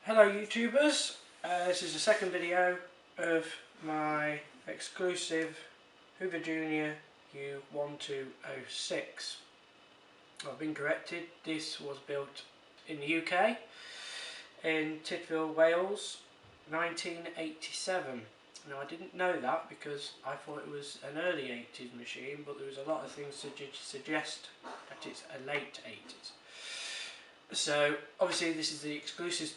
Hello YouTubers, this is the second video of my exclusive Hoover Junior u1206. I've been corrected, this was built in the UK, in Tydfil, Wales, 1987. Now I didn't know that because I thought it was an early 80s machine, but there was a lot of things to suggest that it's a late 80s. So obviously this is the exclusive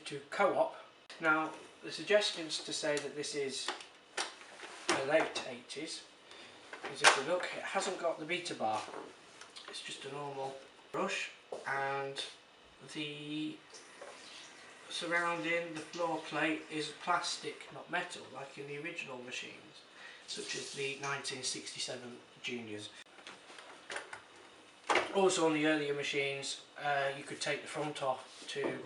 to Co-op. Now the suggestions to say that this is a late 80s is, if you look, it hasn't got the beta bar, it's just a normal brush, and the surrounding the floor plate is plastic, not metal, like in the original machines, such as the 1967 Juniors. Also on the earlier machines, you could take the front off to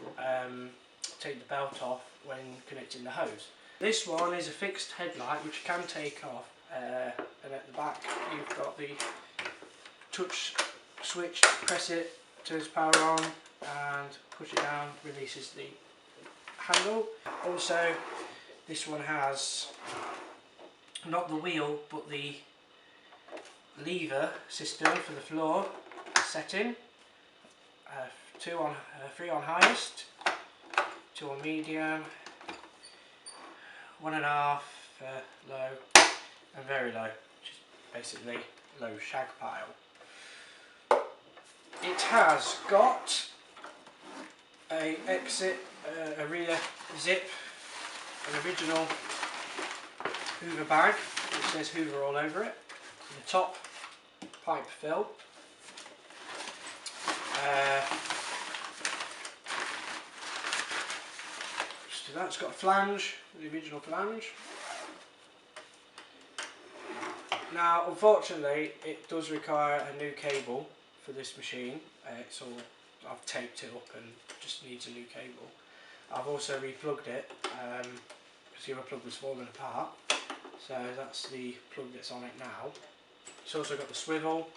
take the belt off when connecting the hose. This one is a fixed headlight which you can take off, and at the back you've got the touch switch, press it, turns power on, and push it down, releases the handle. Also this one has not the wheel but the lever system for the floor setting. 3 on highest, 2 on medium, 1.5 low, and very low, which is basically low shag pile. It has got a exit, a rear zip, an original Hoover bag which says Hoover all over it, the top pipe fill. So that's got a flange, the original flange. Now unfortunately it does require a new cable for this machine. It's all, I've taped it up and just needs a new cable. I've also replugged it because the other plug was falling apart, so that's the plug that's on it now. It's also got the swivel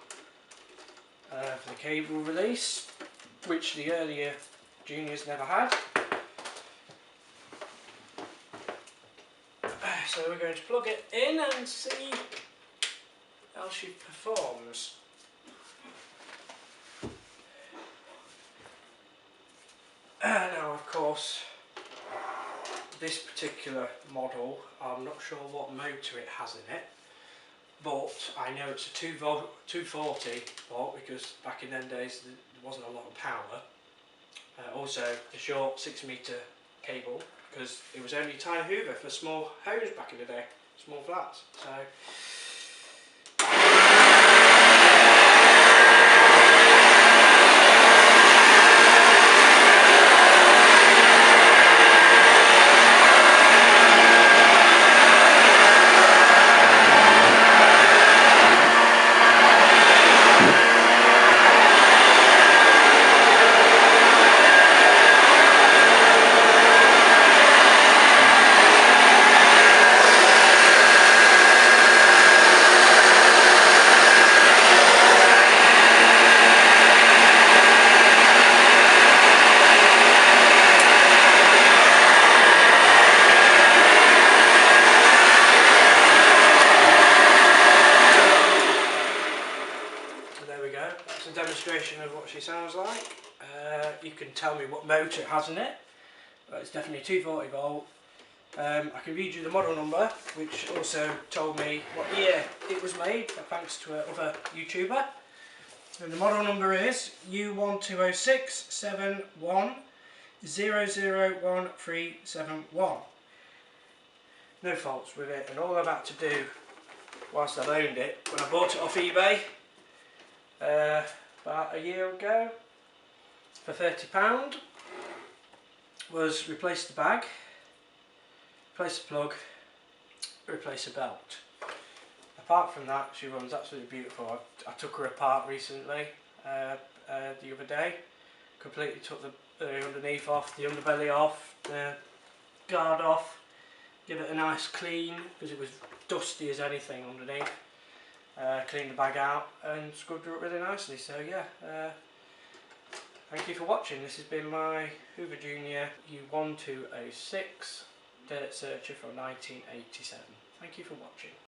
for the cable release, which the earlier Juniors never had. So we're going to plug it in and see how she performs. Now of course this particular model, I'm not sure what motor it has in it, but I know it's a 240 volt because back in them days there wasn't a lot of power. Also a short 6 metre cable, because it was only a tiny Hoover for small hose back in the day, small flats. So a demonstration of what she sounds like. You can tell me what motor it has in it, but it's definitely 240 volt. I can read you the model number, which also told me what year it was made, thanks to another YouTuber. And the model number is u1206 710011371. No faults with it, and all I've had to do whilst I've owned it, when I bought it off eBay about a year ago for £30, was replace the bag, replace the plug, replace the belt. Apart from that, she runs absolutely beautiful. I took her apart recently, the other day, completely took the underneath off, the underbelly off, the guard off, give it a nice clean because it was dusty as anything underneath. Cleaned the bag out and scrubbed her up really nicely. So yeah, Thank you for watching. This has been my Hoover Junior u1206 Dirt Searcher from 1987. Thank you for watching.